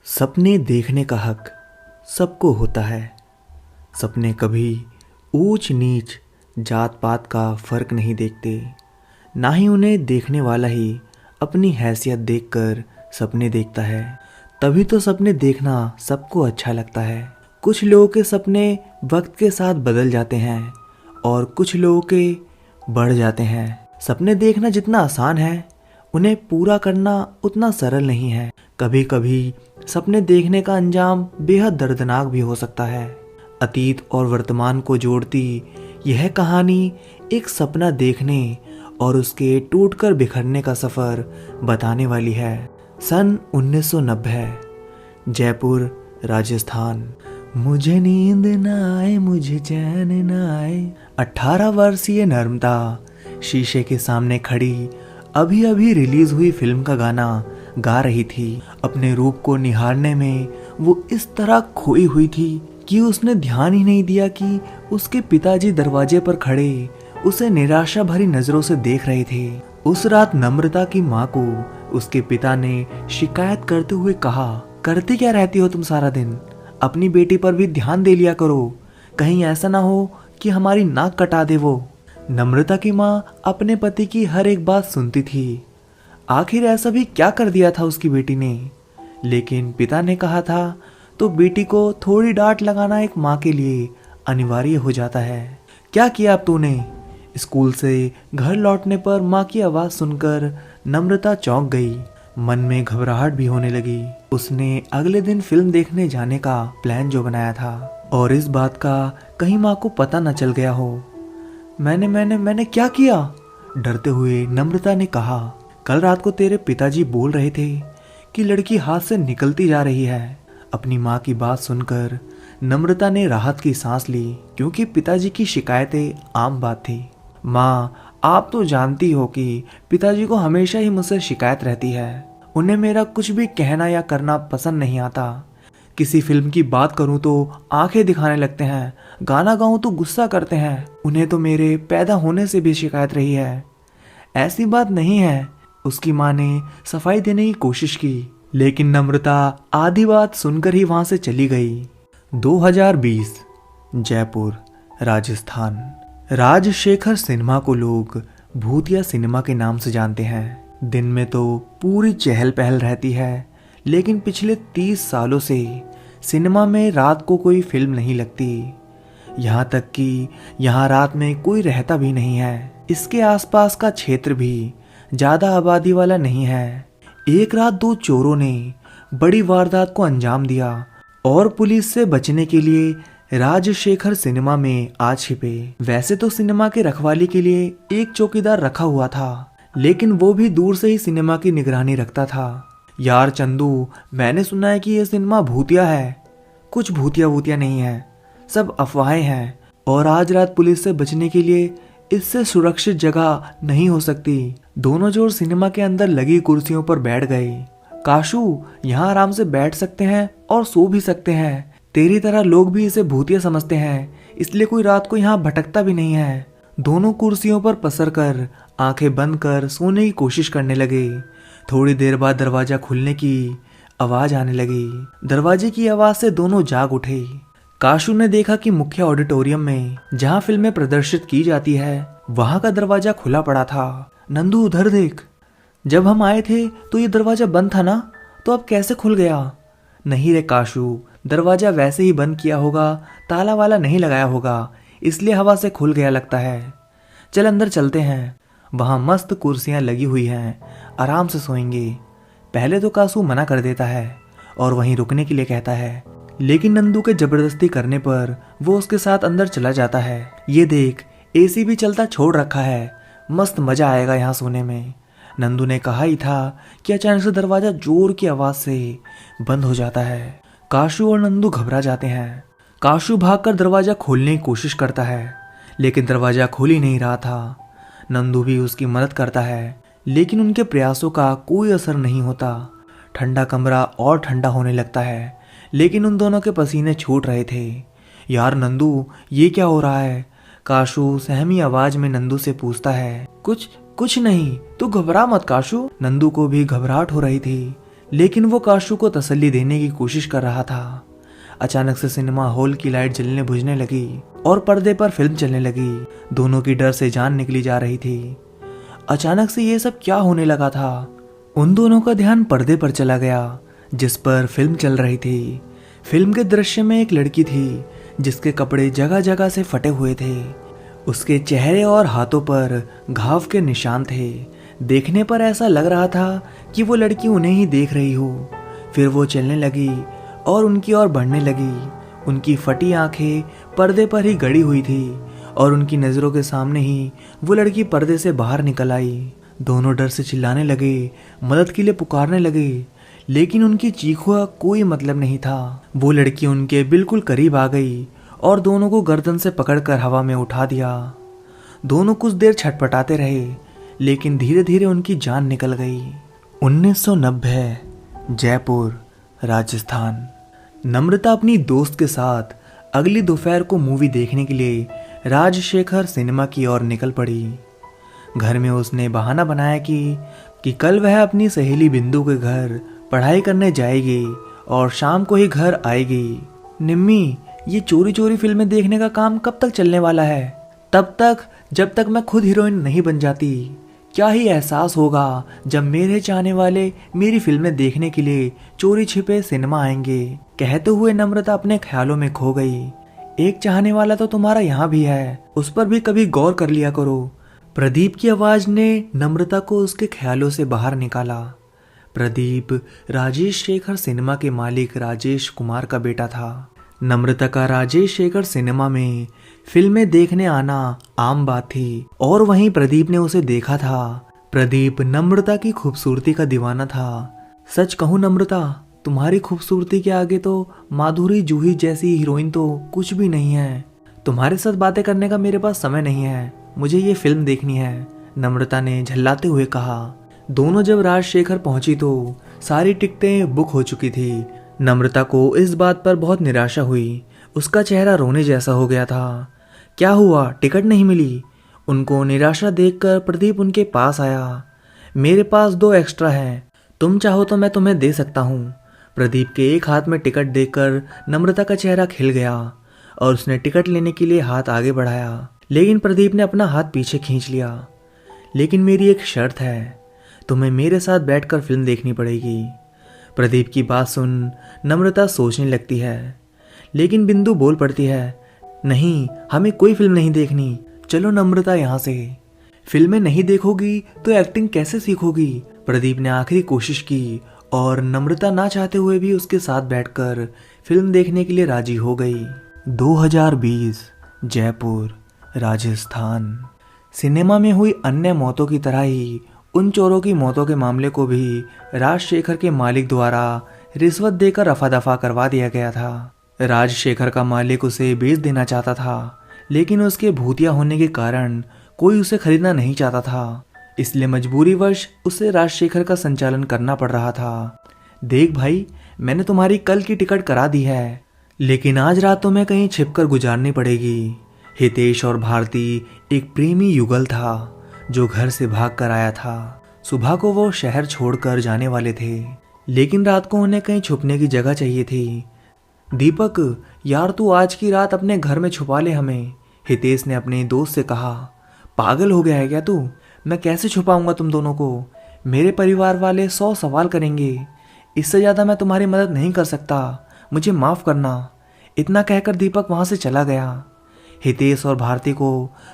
सपने देखने का हक सबको होता है। सपने कभी ऊंच नीच जात पात का फर्क नहीं देखते, ना ही उन्हें देखने वाला ही अपनी हैसियत देखकर सपने देखता है। तभी तो सपने देखना सबको अच्छा लगता है। कुछ लोगों के सपने वक्त के साथ बदल जाते हैं और कुछ लोगों के बढ़ जाते हैं। सपने देखना जितना आसान है, उन्हें पूरा करना उतना सरल नहीं है। कभी कभी सपने देखने का अंजाम बेहद दर्दनाक भी हो सकता है। अतीत और वर्तमान को जोड़ती यह कहानी एक सपना देखने और उसके टूटकर बिखरने का सफर बताने वाली है। सन 1990, जयपुर, राजस्थान। मुझे नींद न आए, मुझे चैन न आए। 18 वर्षीय नर्मदा शीशे के सामने खड़ी अभी अभी रिलीज हुई फिल्म का गाना गा रही थी। अपने रूप को निहारने में वो इस तरह खोई हुई थी कि उसने ध्यान ही नहीं दिया कि उसके पिताजी दरवाजे पर खड़े उसे निराशा भरी नजरों से देख रहे थे। उस रात नम्रता की माँ को उसके पिता ने शिकायत करते हुए कहा, करती क्या रहती हो तुम सारा दिन? अपनी बेटी पर भी ध्यान दे लिया करो, कहीं ऐसा ना हो कि हमारी नाक कटा दे वो। नम्रता की माँ अपने पति की हर एक बात सुनती थी। आखिर ऐसा भी क्या कर दिया था उसकी बेटी ने? लेकिन पिता ने कहा था तो बेटी को थोड़ी डांट लगाना एक माँ के लिए अनिवार्य हो जाता है। क्या किया अब तूने? स्कूल से घर लौटने पर माँ की आवाज सुनकर नम्रता चौंक गई। मन में घबराहट भी होने लगी। उसने अगले दिन फिल्म देखने जाने का प्लान जो बनाया था, और इस बात का कहीं माँ को पता न चल गया हो। मैंने क्या किया? डरते हुए नम्रता ने कहा, कल रात को तेरे पिताजी बोल रहे थे कि लड़की हाथ से निकलती जा रही है। अपनी माँ की बात सुनकर नम्रता ने राहत की सांस ली, क्योंकि पिताजी की शिकायतें आम बात थी। माँ, आप तो जानती हो कि पिताजी को हमेशा ही मुझसे शिकायत रहती है। उन्हें मेरा कुछ भी कहना या करना पसंद नहीं आता। किसी फिल्म की बात करूं तो आंखें दिखाने लगते हैं, गाना गाऊं तो गुस्सा करते हैं। उन्हें तो मेरे पैदा होने से भी शिकायत रही है। ऐसी बात नहीं है। उसकी माँ ने सफाई देने की कोशिश की, लेकिन नम्रता आधी बात सुनकर ही वहां से चली गई। 2020, जयपुर, राजस्थान। राजशेखर सिनेमा को लोग भूतिया सिनेमा के नाम से जानते हैं। दिन में तो पूरी चहल पहल रहती है, लेकिन पिछले 30 सालों से सिनेमा में रात को कोई फिल्म नहीं लगती। यहाँ तक कि यहाँ रात में कोई रहता भी नहीं है। इसके आसपास का क्षेत्र भी ज्यादा आबादी वाला नहीं है। एक रात 2 चोरों ने बड़ी वारदात को अंजाम दिया और पुलिस से बचने के लिए राजशेखर सिनेमा में आ छिपे। वैसे तो सिनेमा के रखवाली के लिए एक चौकीदार रखा हुआ था, लेकिन वो भी दूर से ही सिनेमा की निगरानी रखता था। यार चंदू, मैंने सुना है कि ये सिनेमा भूतिया है। कुछ भूतिया वूतिया नहीं है, सब अफवाहें हैं, और आज रात पुलिस से बचने के लिए इससे सुरक्षित जगह नहीं हो सकती। दोनों चोर सिनेमा के अंदर लगी कुर्सियों पर बैठ गए। काशू, यहाँ आराम से बैठ सकते हैं और सो भी सकते हैं। तेरी तरह लोग भी इसे भूतिया समझते हैं, इसलिए कोई रात को यहाँ भटकता भी नहीं है। दोनों कुर्सियों पर पसर कर आंखें बंद कर सोने की कोशिश करने लगे। थोड़ी देर बाद दरवाजा खुलने की आवाज आने लगी। दरवाजे की आवाज से दोनों जाग उठे। काशू ने देखा कि मुख्य ऑडिटोरियम में जहाँ फिल्में प्रदर्शित की जाती है, वहां का दरवाजा खुला पड़ा था। नंदू, उधर देख। जब हम आए थे तो ये दरवाजा बंद था ना, तो अब कैसे खुल गया? नहीं रे काशू, दरवाजा वैसे ही बंद किया होगा, ताला वाला नहीं लगाया होगा, इसलिए हवा से खुल गया लगता है। चल अंदर चलते हैं, वहां मस्त कुर्सियां लगी हुई हैं, आराम से सोएंगे। पहले तो काशू मना कर देता है और वहीं रुकने के लिए कहता है, लेकिन नंदू के जबरदस्ती करने पर वो उसके साथ अंदर चला जाता है। ये देख, एसी भी चलता छोड़ रखा है, मस्त मजा आएगा यहाँ सोने में। नंदू ने कहा ही था कि अचानक से दरवाजा जोर की आवाज से बंद हो जाता है। काशू और नंदू घबरा जाते हैं। काशू भागकर दरवाजा खोलने की कोशिश करता है, लेकिन दरवाजा खुल ही नहीं रहा था। नंदू भी उसकी मदद करता है, लेकिन उनके प्रयासों का कोई असर नहीं होता। ठंडा कमरा और ठंडा होने लगता है, लेकिन उन दोनों के पसीने छूट रहे थे। यार नंदू, ये क्या हो रहा है? काशू सहमी आवाज में नंदू से पूछता है। कुछ नहीं, तू घबरा मत काशू। नंदू को भी घबराहट हो रही थी, लेकिन वो काशू को तसल्ली देने की कोशिश कर रहा था। अचानक से सिनेमा हॉल की लाइट जलने बुझने लगी और पर्दे पर फिल्म चलने लगी। दोनों की डर से जान निकली जा रही थी। अचानक से ये सब क्या होने लगा था? उन दोनों का ध्यान पर्दे पर चला गया जिस पर फिल्म चल रही थी। फिल्म के दृश्य में एक लड़की थी जिसके कपड़े जगह जगह से फटे हुए थे। उसके चेहरे और हाथों पर घाव के निशान थे। देखने पर ऐसा लग रहा था कि वो लड़की उन्हें ही देख रही हो। फिर वो चलने लगी और उनकी ओर बढ़ने लगी। उनकी फटी आंखें पर्दे पर ही गड़ी हुई थी और उनकी नज़रों के सामने ही वो लड़की पर्दे से बाहर निकल आई। दोनों डर से चिल्लाने लगे, मदद के लिए पुकारने लगे, लेकिन उनकी चीखों का कोई मतलब नहीं था। वो लड़की उनके बिल्कुल करीब आ गई और दोनों को गर्दन से पकड़कर हवा में उठा दिया। दोनों कुछ देर छटपटाते रहे, लेकिन धीरे धीरे उनकी जान निकल गई। 1990, जयपुर, राजस्थान। नम्रता अपनी दोस्त के साथ अगली दोपहर को मूवी देखने के लिए राजशेखर सिनेमा की ओर निकल पड़ी। घर में उसने बहाना बनाया कि कल वह अपनी सहेली बिंदु के घर पढ़ाई करने जाएगी और शाम को ही घर आएगी। निम्मी, ये चोरी चोरी फिल्में देखने का काम कब तक चलने वाला है? तब तक जब तक मैं खुद हीरोइन नहीं बन जाती। क्या ही एहसास होगा जब मेरे चाहने वाले मेरी फिल्में देखने के लिए चोरी छिपे सिनेमा आएंगे। कहते हुए नम्रता अपने ख्यालों में खो गई। एक चाहने वाला तो तुम्हारा यहाँ भी है, उस पर भी कभी गौर कर लिया करो। प्रदीप की आवाज ने नम्रता को उसके ख्यालों से बाहर निकाला। प्रदीप राजेश शेखर सिनेमा के मालिक राजेश कुमार का बेटा था। नम्रता का राजेश शेखर सिनेमा में फिल्में देखने आना आम बात थी और वहीं प्रदीप ने उसे देखा था। प्रदीप नम्रता की खूबसूरती का दीवाना था। सच कहूं नम्रता, तुम्हारी खूबसूरती के आगे तो माधुरी जूही जैसी हीरोइन तो कुछ भी नहीं है। तुम्हारे साथ बातें करने का मेरे पास समय नहीं है, मुझे ये फिल्म देखनी है, नम्रता ने झल्लाते हुए कहा। दोनों जब राजशेखर पहुंची तो सारी टिकटें बुक हो चुकी थी। नम्रता को इस बात पर बहुत निराशा हुई। उसका चेहरा रोने जैसा हो गया था। क्या हुआ, टिकट नहीं मिली? उनको निराशा देखकर प्रदीप उनके पास आया। मेरे पास 2 एक्स्ट्रा हैं, तुम चाहो तो मैं तुम्हें दे सकता हूँ। प्रदीप के एक हाथ में टिकट देखकर नम्रता का चेहरा खिल गया और उसने टिकट लेने के लिए हाथ आगे बढ़ाया, लेकिन प्रदीप ने अपना हाथ पीछे खींच लिया। लेकिन मेरी एक शर्त है, तुम्हें मेरे साथ बैठकर फिल्म देखनी पड़ेगी। प्रदीप की बात सुन नम्रता सोचने लगती है, लेकिन बिंदु बोल पड़ती है, नहीं, हमें कोई फिल्म नहीं देखनी, चलो नम्रता यहाँ से। फिल्में नहीं देखोगी तो एक्टिंग कैसे सीखोगी? प्रदीप ने आखिरी कोशिश की और नम्रता ना चाहते हुए भी उसके साथ बैठकर फिल्म देखने के लिए राजी हो गई। 2020, जयपुर, राजस्थान। सिनेमा में हुई अन्य मौतों की तरह ही उन चोरों की मौतों के मामले को भी राजशेखर के मालिक द्वारा रिश्वत देकर रफा दफा करवा दिया गया था। राजशेखर का मालिक उसे बेच देना चाहता था, लेकिन उसके भूतिया होने के कारण कोई उसे खरीदना नहीं चाहता था। इसलिए मजबूरीवश उसे राजशेखर का संचालन करना पड़ रहा था। देख भाई, मैंने तुम्हारी कल की टिकट करा दी है, लेकिन आज रात तुम्हें कहीं छिपकर गुजारनी पड़ेगी। हितेश और भारती एक प्रेमी युगल था जो घर से भाग कर आया था। सुबह को वो शहर छोड़कर जाने वाले थे, लेकिन रात को उन्हें कहीं छुपने की जगह चाहिए थी। दीपक यार, तू आज की रात अपने घर में छुपा ले हमें, हितेश ने अपने दोस्त से कहा। पागल हो गया है क्या तू? मैं कैसे छुपाऊंगा तुम दोनों को? मेरे परिवार वाले 100 सवाल करेंगे। इससे ज़्यादा मैं तुम्हारी मदद नहीं कर सकता, मुझे माफ़ करना। इतना कहकर दीपक वहाँ से चला गया। हितेश और भारती को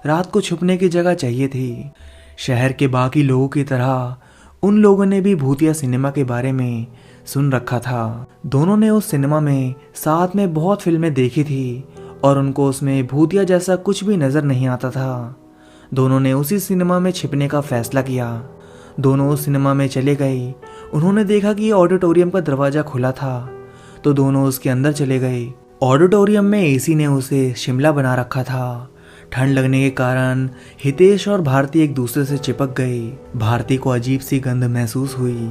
रात को छुपने की जगह चाहिए थी। शहर के बाकी लोगों की तरह उन लोगों ने भी भूतिया सिनेमा के बारे में सुन रखा था। दोनों ने उस सिनेमा में साथ में बहुत फिल्में देखी थी और उनको उसमें भूतिया जैसा कुछ भी नज़र नहीं आता था। दोनों ने उसी सिनेमा में छिपने का फैसला किया। दोनों उस सिनेमा में चले गए। उन्होंने देखा कि ऑडिटोरियम का दरवाज़ा खुला था, तो दोनों उसके अंदर चले गए। ऑडिटोरियम में एसी ने उसे शिमला बना रखा था। ठंड लगने के कारण हितेश और भारती एक दूसरे से चिपक गए। भारती को अजीब सी गंध महसूस हुई।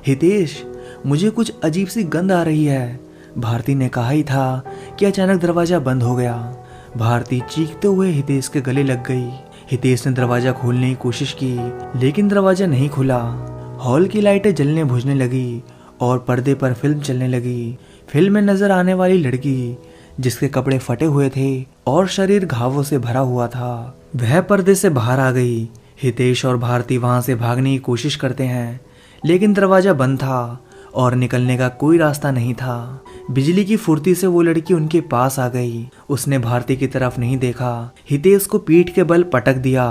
हितेश, मुझे कुछ अजीब सी गंध आ रही है, भारती ने कहा ही था कि अचानक दरवाजा बंद हो गया। भारती चीखते हुए हितेश के गले लग गई। हितेश ने दरवाजा खोलने की कोशिश की, लेकिन दरवाजा नहीं खुला। हॉल की लाइटें जलने बुझने लगी और पर्दे पर फिल्म चलने लगी। फिल्म में नजर आने वाली लड़की जिसके कपड़े फटे हुए थे और शरीर घावों से भरा हुआ था, वह पर्दे से बाहर आ गई। हितेश और भारती वहां से भागने की कोशिश करते हैं, लेकिन दरवाजा बंद था और निकलने का कोई रास्ता नहीं था। बिजली की फुर्ती से वो लड़की उनके पास आ गई। उसने भारती की तरफ नहीं देखा, हितेश को पीठ के बल पटक दिया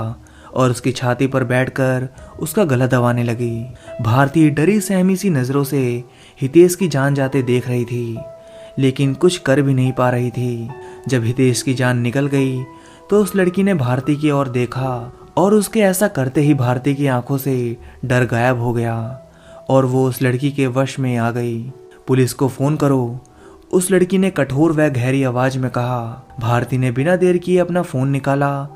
और उसकी छाती पर बैठकर उसका गला दबाने लगी। भारती डरी सहमी सी नजरों से हितेश की जान जाते देख रही थी, लेकिन कुछ कर भी नहीं पा रही थी। जब हितेश की जान निकल गई तो उस लड़की ने भारती की ओर देखा और उसके ऐसा करते ही भारती की आंखों से डर गायब हो गया और वो उस लड़की के वश में आ गई। पुलिस को फोन करो, उस लड़की ने कठोर व गहरी आवाज में कहा। भारती ने बिना देर किए अपना फोन निकाला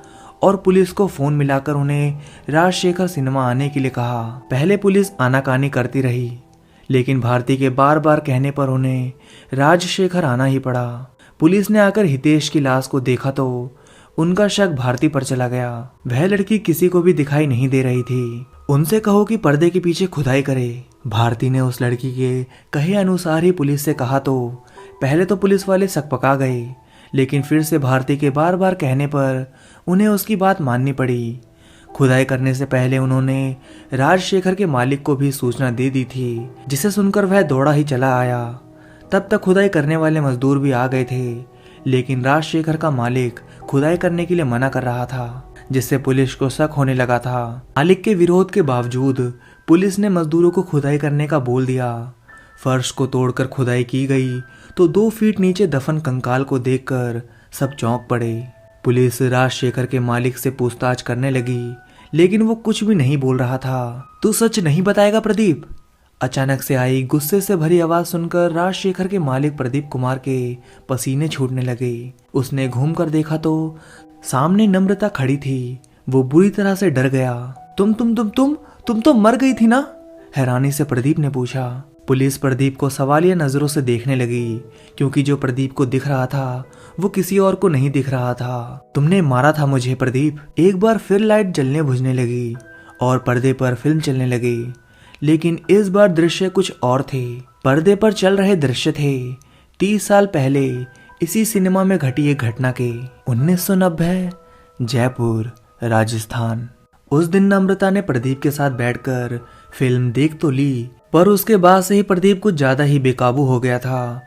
और पुलिस को फोन मिलाकर उन्हें राजशेखर सिनेमा आने के लिए कहा। पहले पुलिस आनाकानी करती रही, लेकिन भारती के बार बार कहने पर उन्हें राजशेखर आना ही पड़ा। पुलिस ने आकर हितेश की लाश को देखा तो उनका शक भारती पर चला गया। वह लड़की किसी को भी दिखाई नहीं दे रही थी। उनसे कहो कि पर्दे के पीछे खुदाई करे। भारती ने उस लड़की के कहे अनुसार ही पुलिस से कहा तो पहले तो पुलिस वाले सकपका गए, लेकिन फिर से भारती के बार बार कहने पर उन्हें उसकी बात माननी पड़ी। खुदाई करने से पहले उन्होंने राजशेखर के मालिक को भी सूचना दे दी थी, जिसे सुनकर वह दौड़ा ही चला आया। तब तक खुदाई करने वाले मजदूर भी आ गए थे, लेकिन राजशेखर का मालिक खुदाई करने के लिए मना कर रहा था, जिससे पुलिस को शक होने लगा था। मालिक के विरोध के बावजूद पुलिस ने मजदूरों को खुदाई करने का बोल दिया। फर्श को तोड़कर खुदाई की गई तो 2 फीट नीचे दफन कंकाल को देखकर सब चौंक पड़े। पुलिस राजशेखर के मालिक से पूछताछ करने लगी, लेकिन वो कुछ भी नहीं बोल रहा था। तू सच नहीं बताएगा प्रदीप? अचानक से आई गुस्से से भरी आवाज सुनकर राजशेखर के मालिक प्रदीप कुमार के पसीने छूटने लगे। उसने घूमकर देखा तो सामने नम्रता खड़ी थी। वो बुरी तरह से डर गया। तुम तो मर गई थी ना? हैरानी से प्रदीप ने पूछा। पुलिस प्रदीप को सवालिया नजरों से देखने लगी, क्योंकि जो प्रदीप को दिख रहा था वो किसी और को नहीं दिख रहा था। तुमने मारा था मुझे प्रदीप। एक बार फिर लाइट जलने बुझने लगी और पर्दे पर फिल्म चलने लगी, लेकिन इस बार दृश्य कुछ और थे। पर्दे पर चल रहे दृश्य थे 30 साल पहले इसी सिनेमा में घटी एक घटना के। 1990 जयपुर राजस्थान। उस दिन नम्रता ने प्रदीप के साथ बैठकर फिल्म देख तो ली, पर उसके बाद से ही प्रदीप कुछ ज्यादा ही बेकाबू हो गया था।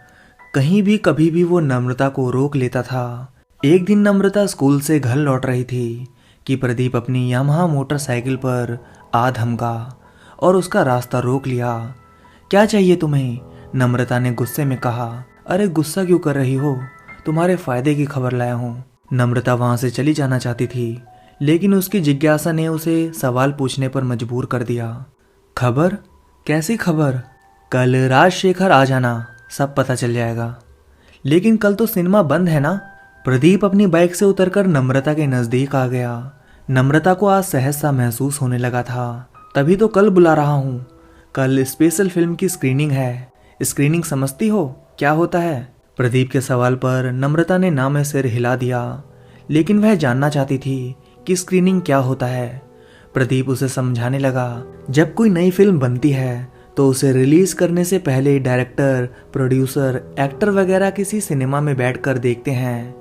कहीं भी कभी भी वो नम्रता को रोक लेता था। एक दिन नम्रता स्कूल से घर लौट रही थी कि प्रदीप अपनी यामाहा मोटरसाइकिल पर आ धमका और उसका रास्ता रोक लिया। क्या चाहिए तुम्हें? नम्रता ने गुस्से में कहा। अरे गुस्सा क्यों कर रही हो? तुम्हारे फायदे की खबर लाया हूँ। नम्रता वहां से चली जाना चाहती थी, लेकिन उसकी जिज्ञासा ने उसे सवाल पूछने पर मजबूर कर दिया। खबर? कैसी खबर? कल राजशेखर आ जाना, सब पता चल जाएगा। लेकिन कल तो सिनेमा बंद है ना? प्रदीप अपनी बाइक से उतरकर नम्रता के नजदीक आ गया। नम्रता को आज सहज सा महसूस होने लगा था। तभी तो कल बुला रहा हूँ। कल स्पेशल फिल्म की स्क्रीनिंग है। स्क्रीनिंग समझती हो क्या होता है? प्रदीप के सवाल पर नम्रता ने ना में सिर हिला दिया, लेकिन वह जानना चाहती थी कि स्क्रीनिंग क्या होता है। प्रदीप उसे समझाने लगा। जब कोई नई फिल्म बनती है तो उसे रिलीज करने से पहले डायरेक्टर, प्रोड्यूसर, एक्टर वगैरह किसी सिनेमा में बैठकर देखते हैं,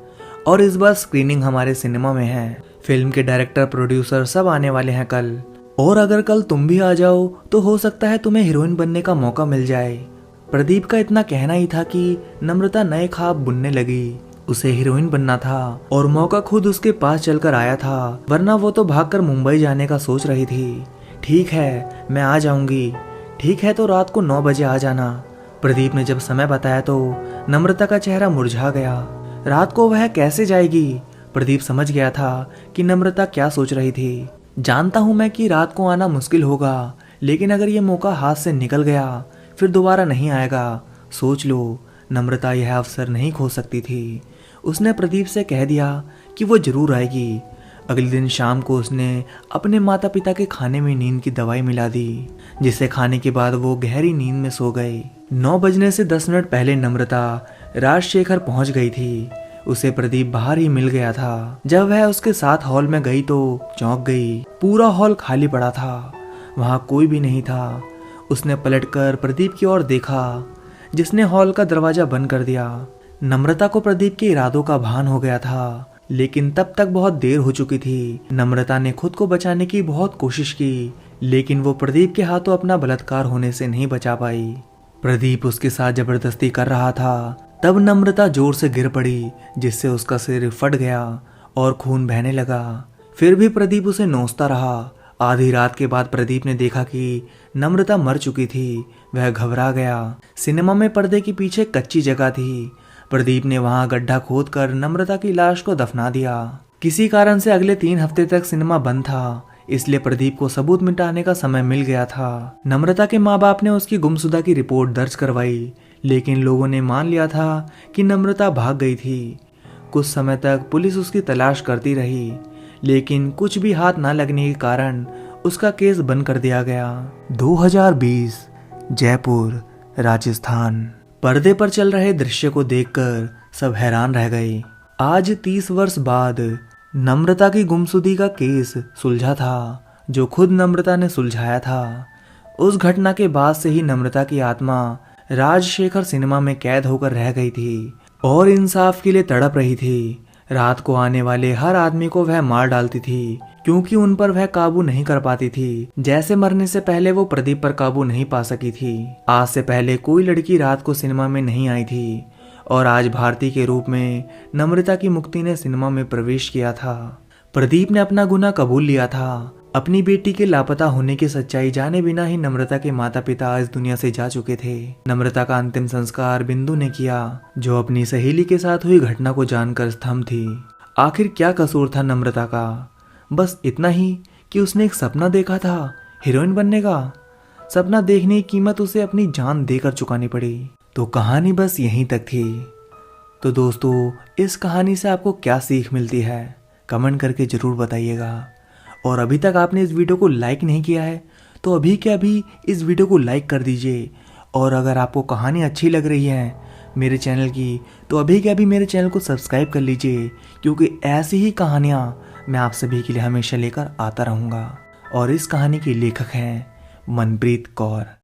और इस बार स्क्रीनिंग हमारे सिनेमा में है। फिल्म के डायरेक्टर, प्रोड्यूसर सब आने वाले हैं कल, और अगर कल तुम भी आ जाओ तो हो सकता है तुम्हें हीरोइन बनने का मौका मिल जाए। प्रदीप का इतना कहना ही था कि नम्रता नए ख्वाब बुनने लगी। उसे हीरोइन बनना था और मौका खुद उसके पास चलकर आया था, वरना वो तो भागकर मुंबई जाने का सोच रही थी। ठीक है, मैं आ जाऊंगी। ठीक है, तो रात को 9 बजे आ जाना। प्रदीप ने जब समय बताया तो नम्रता का चेहरा मुरझा गया। रात को वह कैसे जाएगी? प्रदीप समझ गया था कि नम्रता क्या सोच रही थी। जानता हूं मैं कि रात को आना मुश्किल होगा, लेकिन अगर ये मौका हाथ से निकल गया फिर दोबारा नहीं आएगा। सोच लो, नम्रता यह अवसर नहीं खो सकती थी। उसने प्रदीप से कह दिया कि वो जरूर आएगी। अगले दिन शाम को उसने अपने माता पिता के खाने में नींद की दवाई मिला दी, जिसे खाने के बाद वो गहरी नींद में सो गए। 9 बजने से 10 मिनट पहले नम्रता राजशेखर पहुंच गई थी। उसे प्रदीप बाहर ही मिल गया था। जब वह उसके साथ हॉल में गई तो चौंक गई। पूरा हॉल खाली पड़ा था, वहां कोई भी नहीं था। उसने पलटकर प्रदीप की ओर देखा, जिसने हॉल का दरवाजा बंद कर दिया। नम्रता को प्रदीप के इरादों का भान हो गया था, लेकिन तब तक बहुत देर हो चुकी थी। नम्रता ने खुद को बचाने की बहुत कोशिश की, लेकिन वो प्रदीप के हाथों अपना बलात्कार होने से नहीं बचा पाई। प्रदीप उसके साथ जबरदस्ती कर रहा था। तब नम्रता जोर से गिर पड़ी, जिससे उसका सिर फट गया और खून बहने लगा। फिर भी प्रदीप उसे नोचता रहा। आधी रात के बाद प्रदीप ने देखा कि नम्रता मर चुकी थी। वह घबरा गया। सिनेमा में पर्दे के पीछे कच्ची जगह थी। प्रदीप ने वहां गड्ढा खोदकर नम्रता की लाश को दफना दिया। किसी कारण से अगले 3 हफ्ते तक सिनेमा बंद था, इसलिए प्रदीप को सबूत मिटाने का समय मिल गया था। नम्रता के माँ बाप ने उसकी गुमशुदा की रिपोर्ट दर्ज करवाई, लेकिन लोगों ने मान लिया था कि नम्रता भाग गई थी। कुछ समय तक पुलिस उसकी तलाश करती रही, लेकिन कुछ भी हाथ न लगने के कारण उसका केस बंद कर दिया गया। 2020 जयपुर, राजस्थान। पर्दे पर चल रहे दृश्य को देखकर सब हैरान रह गए। आज 30 वर्ष बाद नम्रता की गुमशुदगी का केस सुलझा था, जो खुद नम्रता ने सुलझाया था। उस घटना के बाद से ही नम्रता की आत्मा राजशेखर सिनेमा में कैद होकर रह गई थी और इंसाफ के लिए तड़प रही थी। रात को आने वाले हर आदमी को वह मार डालती थी, क्योंकि उन पर वह काबू नहीं कर पाती थी। जैसे मरने से पहले वो प्रदीप पर काबू नहीं पा सकी थी। आज से पहले कोई लड़की रात को सिनेमा में नहीं आई थी, और आज भारती के रूप में नम्रता की मुक्ति ने सिनेमा में प्रवेश किया था। प्रदीप ने अपना गुनाह कबूल लिया था। अपनी बेटी के लापता होने की सच्चाई जाने बिना ही नम्रता के माता पिता इस दुनिया से जा चुके थे। नम्रता का अंतिम संस्कार बिंदु ने किया, जो अपनी सहेली के साथ हुई घटना को जानकर स्तंभ थी। आखिर क्या कसूर था नम्रता का? बस इतना ही कि उसने एक सपना देखा था हीरोइन बनने का। सपना देखने की कीमत उसे अपनी जान देकर चुकानी पड़ी। तो कहानी बस यहीं तक थी। तो दोस्तों, इस कहानी से आपको क्या सीख मिलती है, कमेंट करके जरूर बताइएगा। और अभी तक आपने इस वीडियो को लाइक नहीं किया है तो अभी के अभी इस वीडियो को लाइक कर दीजिए। और अगर आपको कहानी अच्छी लग रही है मेरे चैनल की, तो अभी के अभी मेरे चैनल को सब्सक्राइब कर लीजिए, क्योंकि ऐसी ही कहानियाँ मैं आप सभी के लिए हमेशा लेकर आता रहूँगा। और इस कहानी के लेखक हैं मनप्रीत कौर।